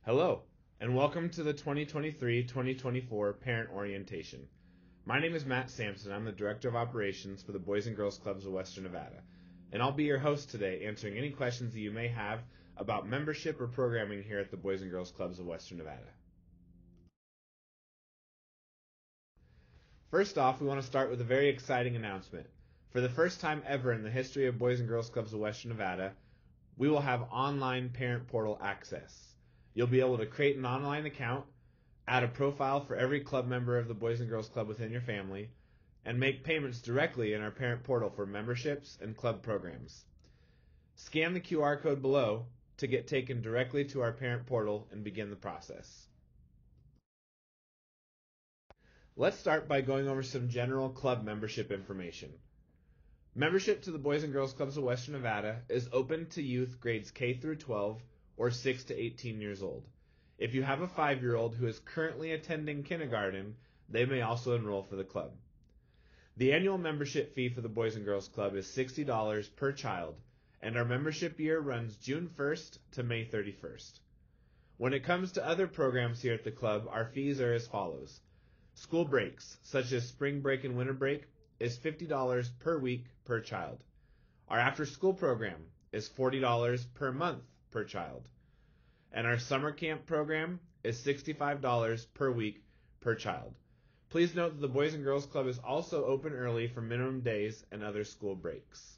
Hello, and welcome to the 2023-2024 Parent Orientation. My name is Matt Sampson. I'm the Director of Operations for the Boys and Girls Clubs of Western Nevada, and I'll be your host today, answering any questions that you may have about membership or programming here at the Boys and Girls Clubs of Western Nevada. First off, we want to start with a very exciting announcement. For the first time ever in the history of Boys and Girls Clubs of Western Nevada, we will have online parent portal access. You'll be able to create an online account, add a profile for every club member of the Boys and Girls Club within your family, and make payments directly in our parent portal for memberships and club programs. Scan the QR code below to get taken directly to our parent portal and begin the process. Let's start by going over some general club membership information. Membership to the Boys and Girls Clubs of Western Nevada is open to youth grades K through 12 or 6 to 18 years old. If you have a 5-year-old who is currently attending kindergarten, they may also enroll for the club. The annual membership fee for the Boys and Girls Club is $60 per child, and our membership year runs June 1st to May 31st. When it comes to other programs here at the club, our fees are as follows. School breaks, such as spring break and winter break, is $50 per week per child. Our after-school program is $40 per month per child. And our summer camp program is $65 per week per child. Please note that the Boys and Girls Club is also open early for minimum days and other school breaks.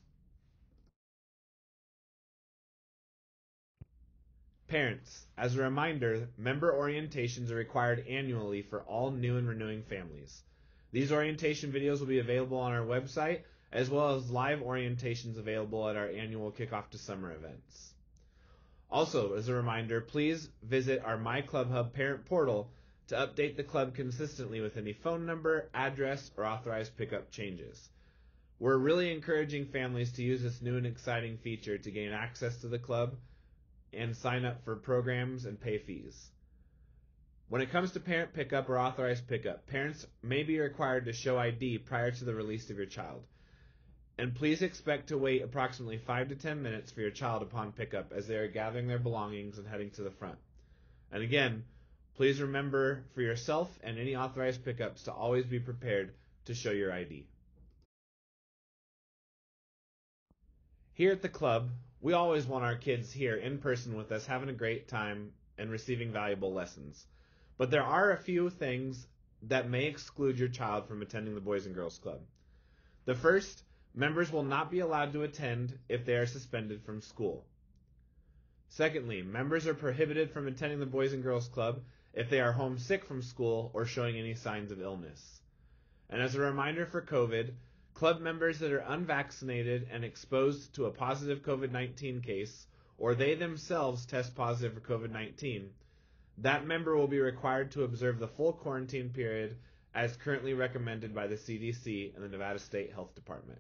Parents, as a reminder, member orientations are required annually for all new and renewing families. These orientation videos will be available on our website, as well as live orientations available at our annual Kickoff to Summer events. Also, as a reminder, please visit our My Club Hub parent portal to update the club consistently with any phone number, address, or authorized pickup changes. We're really encouraging families to use this new and exciting feature to gain access to the club and sign up for programs and pay fees. When it comes to parent pickup or authorized pickup, parents may be required to show ID prior to the release of your child. And please expect to wait approximately 5 to 10 minutes for your child upon pickup as they are gathering their belongings and heading to the front. And again, please remember for yourself and any authorized pickups to always be prepared to show your ID. Here at the club, we always want our kids here in person with us having a great time and receiving valuable lessons. But there are a few things that may exclude your child from attending the Boys and Girls Club. The first, members will not be allowed to attend if they are suspended from school. Secondly, members are prohibited from attending the Boys and Girls Club if they are homesick from school or showing any signs of illness. And as a reminder for COVID, club members that are unvaccinated and exposed to a positive COVID-19 case, or they themselves test positive for COVID-19, that member will be required to observe the full quarantine period as currently recommended by the CDC and the Nevada State Health Department.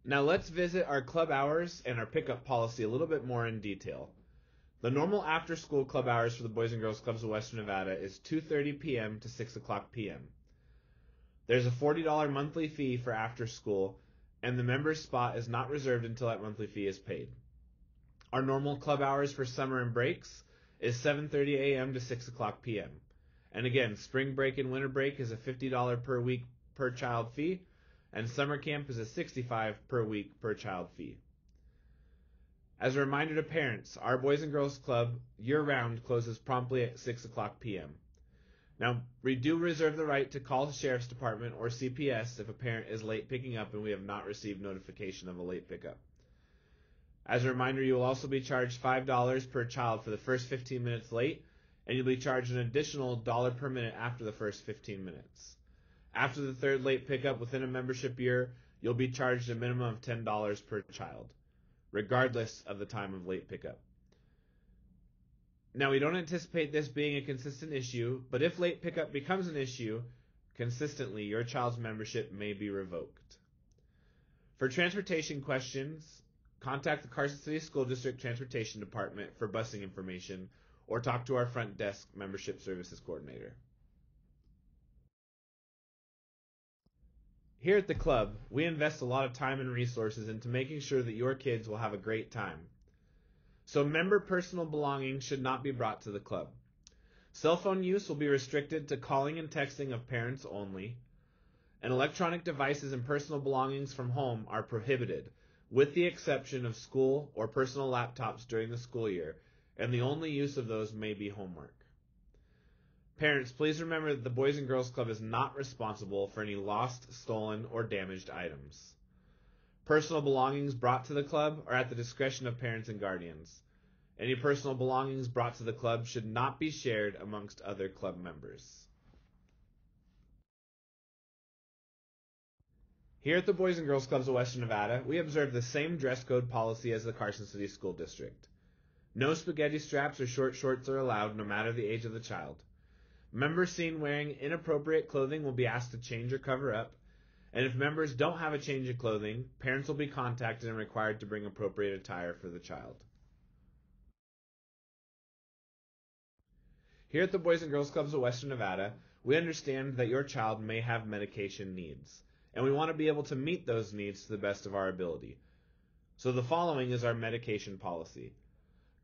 Now let's visit our club hours and our pickup policy a little bit more in detail. The normal after-school club hours for the Boys and Girls Clubs of Western Nevada is 2:30 p.m. to 6 o'clock p.m. There's a $40 monthly fee for after school, and the member's spot is not reserved until that monthly fee is paid. Our normal club hours for summer and breaks is 7:30 a.m. to 6 o'clock p.m. And again, spring break and winter break is a $50 per week per child fee, and summer camp is a $65 per week per child fee. As a reminder to parents, our Boys and Girls Club year-round closes promptly at 6 o'clock p.m. Now, we do reserve the right to call the Sheriff's Department or CPS if a parent is late picking up and we have not received notification of a late pickup. As a reminder, you will also be charged $5 per child for the first 15 minutes late, and you'll be charged an additional $1 per minute after the first 15 minutes. After the third late pickup within a membership year, you'll be charged a minimum of $10 per child, regardless of the time of late pickup. Now, we don't anticipate this being a consistent issue, but if late pickup becomes an issue consistently, your child's membership may be revoked. For transportation questions, contact the Carson City School District Transportation Department for busing information, or talk to our front desk membership services coordinator. Here at the club, we invest a lot of time and resources into making sure that your kids will have a great time. So member personal belongings should not be brought to the club. Cell phone use will be restricted to calling and texting of parents only, and electronic devices and personal belongings from home are prohibited, with the exception of school or personal laptops during the school year, and the only use of those may be homework. Parents, please remember that the Boys and Girls Club is not responsible for any lost, stolen, or damaged items. Personal belongings brought to the club are at the discretion of parents and guardians. Any personal belongings brought to the club should not be shared amongst other club members. Here at the Boys and Girls Clubs of Western Nevada, we observe the same dress code policy as the Carson City School District. No spaghetti straps or short shorts are allowed, no matter the age of the child. Members seen wearing inappropriate clothing will be asked to change or cover up, and if members don't have a change of clothing, parents will be contacted and required to bring appropriate attire for the child. Here at the Boys and Girls Clubs of Western Nevada, we understand that your child may have medication needs, and we want to be able to meet those needs to the best of our ability. So the following is our medication policy.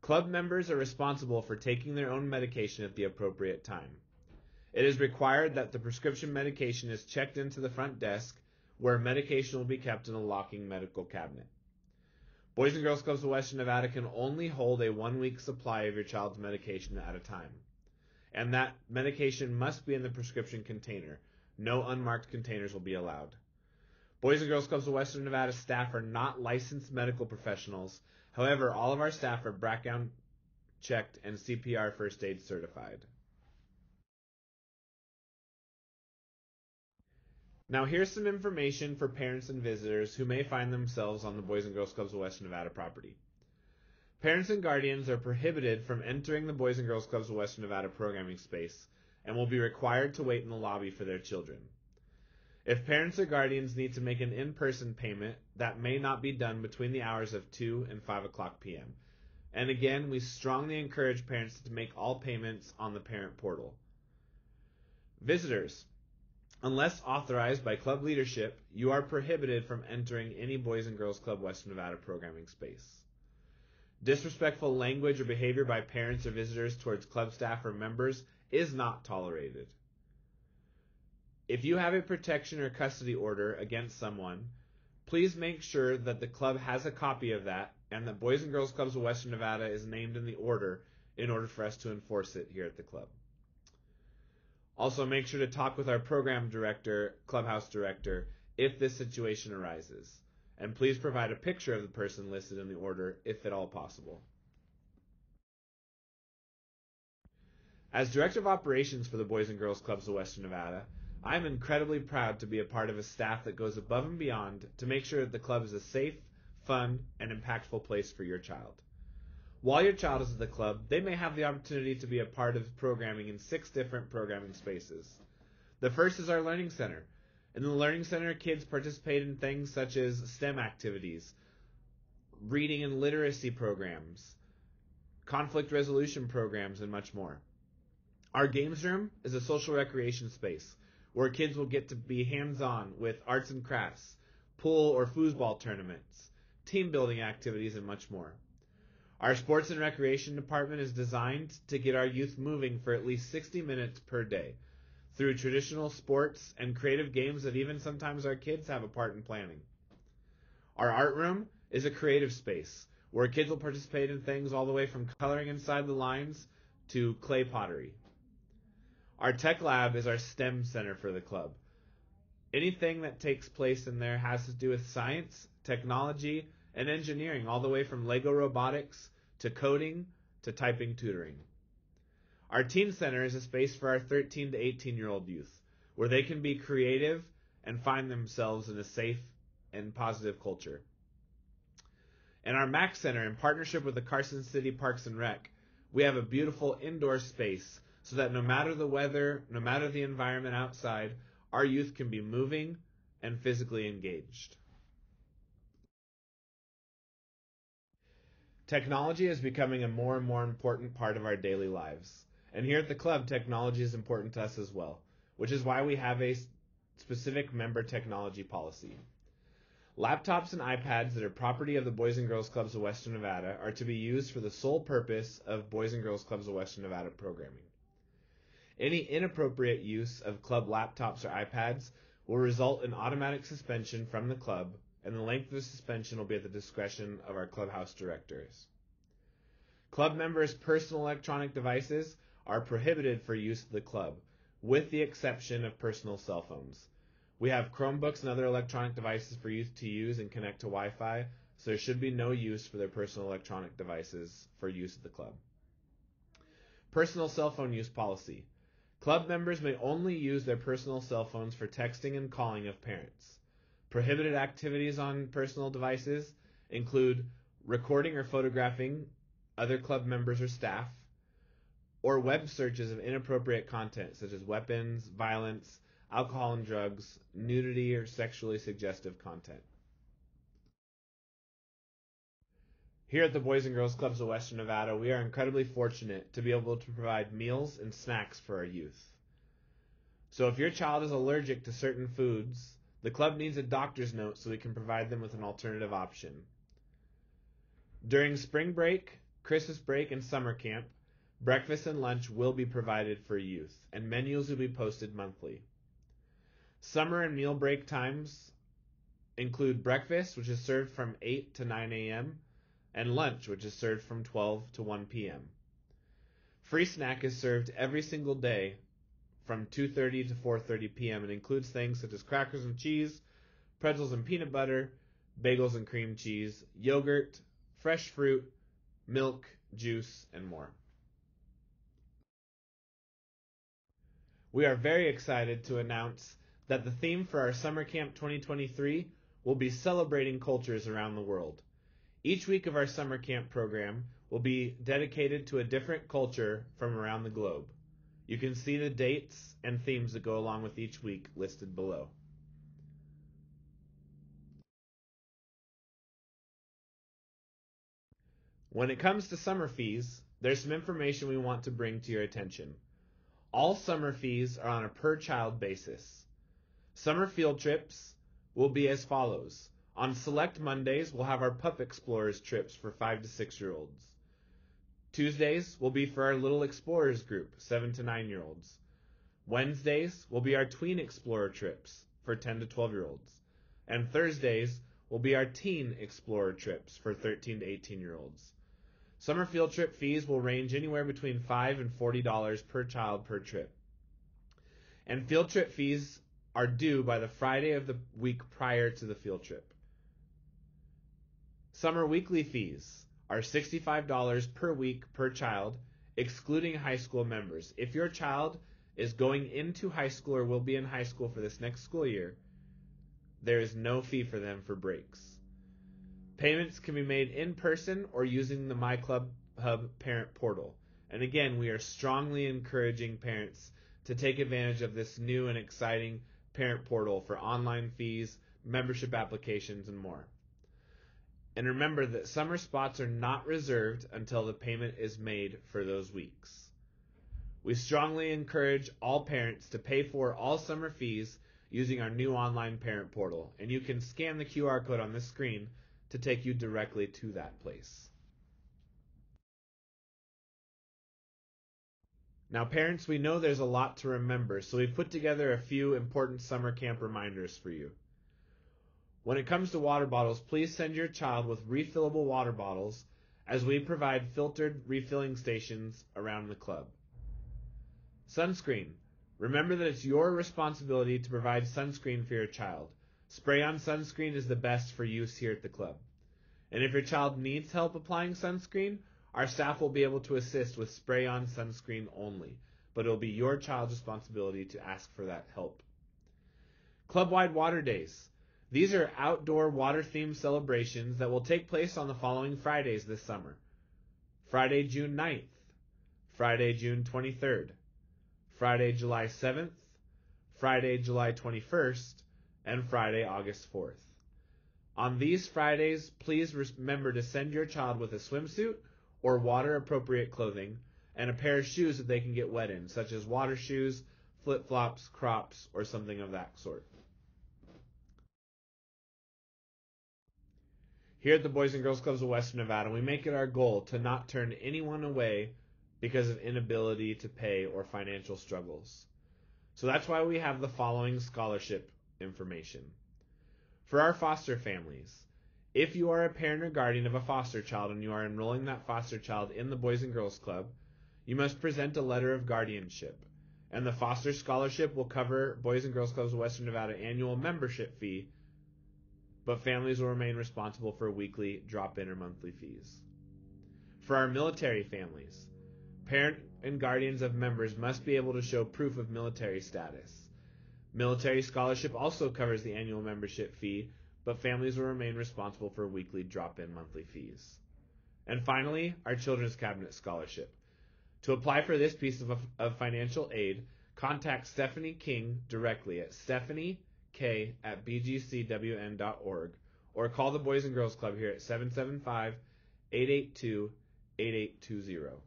Club members are responsible for taking their own medication at the appropriate time. It is required that the prescription medication is checked into the front desk, where medication will be kept in a locking medical cabinet. Boys and Girls Clubs of Western Nevada can only hold a 1-week supply of your child's medication at a time, and that medication must be in the prescription container. No unmarked containers will be allowed. Boys and Girls Clubs of Western Nevada staff are not licensed medical professionals. However, all of our staff are background checked and CPR first aid certified. Now here's some information for parents and visitors who may find themselves on the Boys and Girls Clubs of Western Nevada property. Parents and guardians are prohibited from entering the Boys and Girls Clubs of Western Nevada programming space and will be required to wait in the lobby for their children. If parents or guardians need to make an in-person payment, that may not be done between the hours of 2 and 5 o'clock p.m. And again, we strongly encourage parents to make all payments on the parent portal. Visitors, unless authorized by club leadership, you are prohibited from entering any Boys and Girls Club Western Nevada programming space. Disrespectful language or behavior by parents or visitors towards club staff or members is not tolerated. If you have a protection or custody order against someone, please make sure that the club has a copy of that and that Boys and Girls Clubs of Western Nevada is named in the order in order for us to enforce it here at the club. Also, make sure to talk with our program director, clubhouse director, if this situation arises. And please provide a picture of the person listed in the order, if at all possible. As Director of Operations for the Boys and Girls Clubs of Western Nevada, I am incredibly proud to be a part of a staff that goes above and beyond to make sure that the club is a safe, fun, and impactful place for your child. While your child is at the club, they may have the opportunity to be a part of programming in 6 different programming spaces. The first is our Learning Center. In the Learning Center, kids participate in things such as STEM activities, reading and literacy programs, conflict resolution programs, and much more. Our Games Room is a social recreation space where kids will get to be hands-on with arts and crafts, pool or foosball tournaments, team building activities, and much more. Our Sports and Recreation Department is designed to get our youth moving for at least 60 minutes per day through traditional sports and creative games that even sometimes our kids have a part in planning. Our Art Room is a creative space where kids will participate in things all the way from coloring inside the lines to clay pottery. Our Tech Lab is our STEM center for the club. Anything that takes place in there has to do with science, technology, and engineering, all the way from Lego robotics to coding to typing tutoring. Our Teen Center is a space for our 13 to 18-year-old youth, where they can be creative and find themselves in a safe and positive culture. And our Mac Center, in partnership with the Carson City Parks and Rec, we have a beautiful indoor space so that no matter the weather, no matter the environment outside, our youth can be moving and physically engaged. Technology is becoming a more and more important part of our daily lives. And here at the club, technology is important to us as well, which is why we have a specific member technology policy. Laptops and iPads that are property of the Boys and Girls Clubs of Western Nevada are to be used for the sole purpose of Boys and Girls Clubs of Western Nevada programming. Any inappropriate use of club laptops or iPads will result in automatic suspension from the club, and the length of the suspension will be at the discretion of our clubhouse directors. Club members' personal electronic devices are prohibited for use of the club, with the exception of personal cell phones. We have Chromebooks and other electronic devices for youth to use and connect to Wi-Fi, so there should be no use for their personal electronic devices for use of the club. Personal cell phone use policy. Club members may only use their personal cell phones for texting and calling of parents. Prohibited activities on personal devices include recording or photographing other club members or staff, or web searches of inappropriate content such as weapons, violence, alcohol and drugs, nudity, or sexually suggestive content. Here at the Boys and Girls Clubs of Western Nevada, we are incredibly fortunate to be able to provide meals and snacks for our youth. So if your child is allergic to certain foods, the club needs a doctor's note so we can provide them with an alternative option. During spring break, Christmas break, and summer camp, breakfast and lunch will be provided for youth, and menus will be posted monthly. Summer and meal break times include breakfast, which is served from 8 to 9 a.m., and lunch, which is served from 12 to 1 p.m. Free snack is served every single day from 2:30 to 4:30 p.m. and includes things such as crackers and cheese, pretzels and peanut butter, bagels and cream cheese, yogurt, fresh fruit, milk, juice, and more. We are very excited to announce that the theme for our Summer Camp 2023 will be celebrating cultures around the world. Each week of our summer camp program will be dedicated to a different culture from around the globe. You can see the dates and themes that go along with each week listed below. When it comes to summer fees, there's some information we want to bring to your attention. All summer fees are on a per-child basis. Summer field trips will be as follows. On select Mondays, we'll have our Pup Explorers trips for 5 to 6-year-olds. Tuesdays will be for our Little Explorers group, 7 to 9-year-olds. Wednesdays will be our Tween Explorer trips for 10 to 12-year-olds. And Thursdays will be our Teen Explorer trips for 13 to 18-year-olds. Summer field trip fees will range anywhere between $5 and $40 per child per trip. And field trip fees are due by the Friday of the week prior to the field trip. Summer weekly fees are $65 per week per child, excluding high school members. If your child is going into high school or will be in high school for this next school year, there is no fee for them for breaks. Payments can be made in person or using the My Club Hub parent portal. And again, we are strongly encouraging parents to take advantage of this new and exciting parent portal for online fees, membership applications, and more. And remember that summer spots are not reserved until the payment is made for those weeks. We strongly encourage all parents to pay for all summer fees using our new online parent portal, and you can scan the QR code on this screen to take you directly to that place. Now parents, we know there's a lot to remember, so we've put together a few important summer camp reminders for you. When it comes to water bottles, please send your child with refillable water bottles, as we provide filtered refilling stations around the club. Sunscreen. Remember that it's your responsibility to provide sunscreen for your child. Spray-on sunscreen is the best for use here at the club. And if your child needs help applying sunscreen, our staff will be able to assist with spray-on sunscreen only, but it will be your child's responsibility to ask for that help. Club-wide water days. These are outdoor water-themed celebrations that will take place on the following Fridays this summer. Friday, June 9th, Friday, June 23rd, Friday, July 7th, Friday, July 21st, and Friday, August 4th. On these Fridays, please remember to send your child with a swimsuit or water-appropriate clothing and a pair of shoes that they can get wet in, such as water shoes, flip-flops, Crocs, or something of that sort. Here at the Boys and Girls Clubs of Western Nevada, we make it our goal to not turn anyone away because of inability to pay or financial struggles. So that's why we have the following scholarship information. For our foster families, if you are a parent or guardian of a foster child and you are enrolling that foster child in the Boys and Girls Club, you must present a letter of guardianship, and the foster scholarship will cover Boys and Girls Clubs of Western Nevada annual membership fee, but families will remain responsible for weekly drop-in or monthly fees. For our military families, parent and guardians of members must be able to show proof of military status. Military scholarship also covers the annual membership fee, but families will remain responsible for weekly drop-in monthly fees. And finally, our Children's Cabinet Scholarship. To apply for this piece of financial aid, contact Stephanie King directly at stephaniek@bgcwn.org or call the Boys and Girls Club here at 775-882-8820.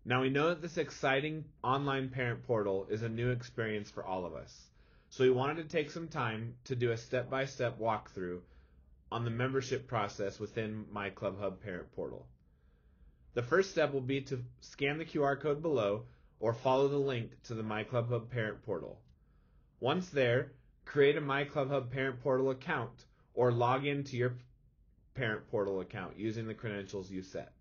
Now we know that this exciting online parent portal is a new experience for all of us, so we wanted to take some time to do a step-by-step walkthrough on the membership process within My Club Hub Parent Portal. The first step will be to scan the QR code below or follow the link to the My Club Hub Parent Portal. Once there, create a My Club Hub Parent Portal account or log into your Parent Portal account using the credentials you set.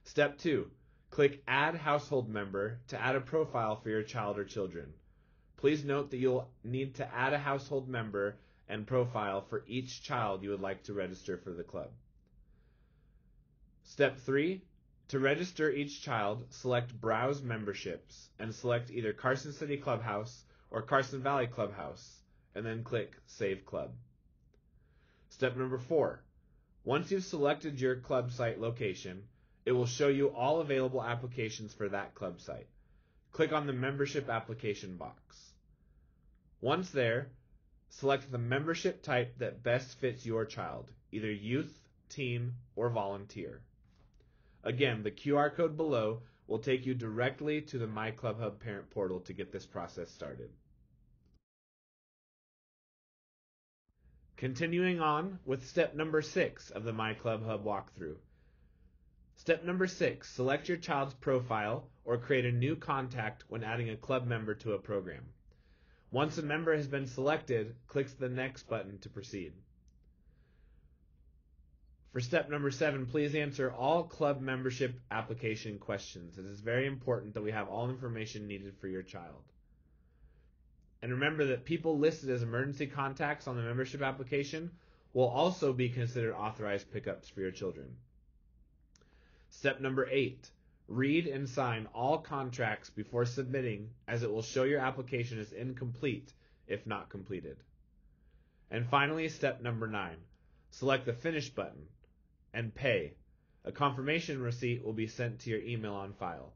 Step 2. Click Add Household Member to add a profile for your child or children. Please note that you'll need to add a household member and profile for each child you would like to register for the club. Step 3. To register each child, select Browse Memberships and select either Carson City Clubhouse or Carson Valley Clubhouse, and then click Save Club. Step number 4. Once you've selected your club site location, it will show you all available applications for that club site. Click on the membership application box. Once there, select the membership type that best fits your child, either youth, teen, or volunteer. Again, the QR code below will take you directly to the My Club Hub Parent Portal to get this process started. Continuing on with step number 6 of the My Club Hub walkthrough. Step number 6, select your child's profile or create a new contact when adding a club member to a program. Once a member has been selected, click the Next button to proceed. For step number 7, please answer all club membership application questions. It is very important that we have all information needed for your child. And remember that people listed as emergency contacts on the membership application will also be considered authorized pickups for your children. Step number 8, read and sign all contracts before submitting, as it will show your application is incomplete if not completed. And finally, step number 9, select the Finish button and pay. A confirmation receipt will be sent to your email on file.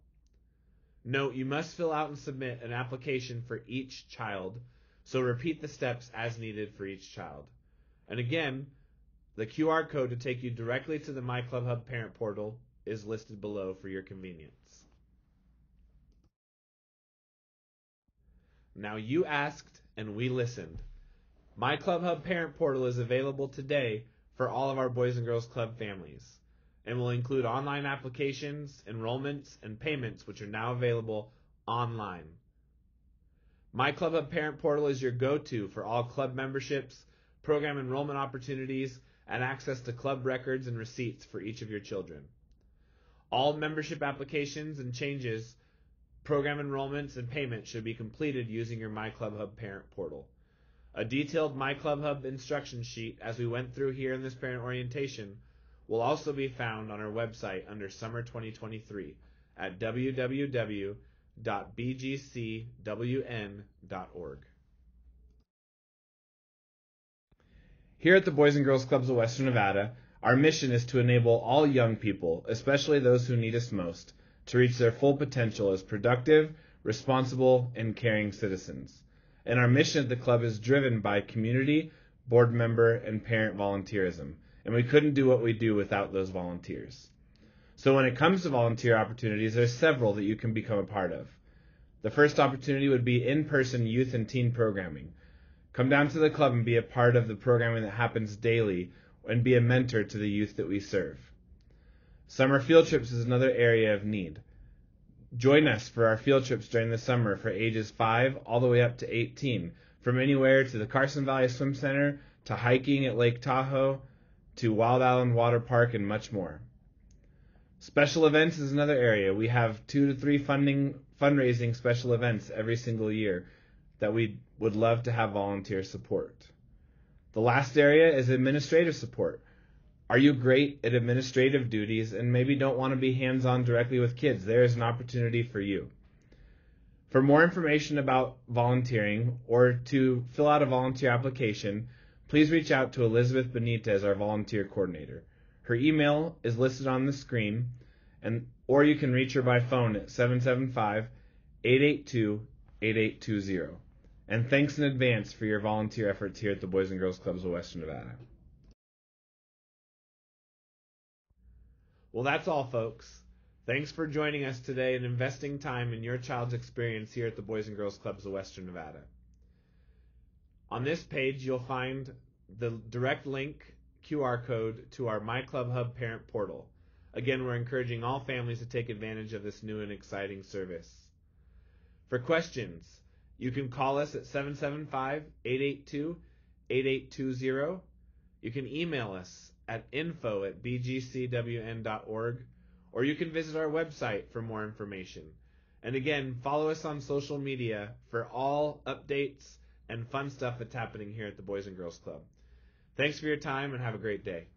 Note, you must fill out and submit an application for each child, so repeat the steps as needed for each child. And again, the QR code to take you directly to the My Club Hub Parent Portal is listed below for your convenience. Now you asked and we listened. My Club Hub Parent Portal is available today for all of our Boys and Girls Club families and will include online applications, enrollments, and payments which are now available online. My Club Hub Parent Portal is your go-to for all club memberships, program enrollment opportunities, and access to club records and receipts for each of your children. All membership applications and changes, program enrollments, and payments should be completed using your My Club Hub Parent Portal. A detailed My Club Hub instruction sheet, as we went through here in this parent orientation, will also be found on our website under Summer 2023 at www.bgcwn.org. Here at the Boys and Girls Clubs of Western Nevada, our mission is to enable all young people, especially those who need us most, to reach their full potential as productive, responsible, and caring citizens. And our mission at the club is driven by community, board member, and parent volunteerism, and we couldn't do what we do without those volunteers. So when it comes to volunteer opportunities, there's several that you can become a part of. The first opportunity would be in-person youth and teen programming. Come down to the club and be a part of the programming that happens daily and be a mentor to the youth that we serve. Summer field trips is another area of need. Join us for our field trips during the summer for ages 5 all the way up to 18, from anywhere to the Carson Valley Swim Center, to hiking at Lake Tahoe, to Wild Island Water Park, and much more. Special events is another area. We have 2 to 3 fundraising special events every single year that we would love to have volunteer support. The last area is administrative support. Are you great at administrative duties and maybe don't want to be hands-on directly with kids? There is an opportunity for you. For more information about volunteering or to fill out a volunteer application, please reach out to Elizabeth Benitez, our volunteer coordinator. Her email is listed on the screen, or you can reach her by phone at 775-882-8820. And thanks in advance for your volunteer efforts here at the Boys and Girls Clubs of Western Nevada. Well, that's all, folks. Thanks for joining us today and investing time in your child's experience here at the Boys and Girls Clubs of Western Nevada. On this page, you'll find the direct link QR code to our My Club Hub parent portal. Again, we're encouraging all families to take advantage of this new and exciting service. For questions, you can call us at 775-882-8820. You can email us at info@bgcwn.org, or you can visit our website for more information. And again, follow us on social media for all updates and fun stuff that's happening here at the Boys and Girls Club. Thanks for your time and have a great day.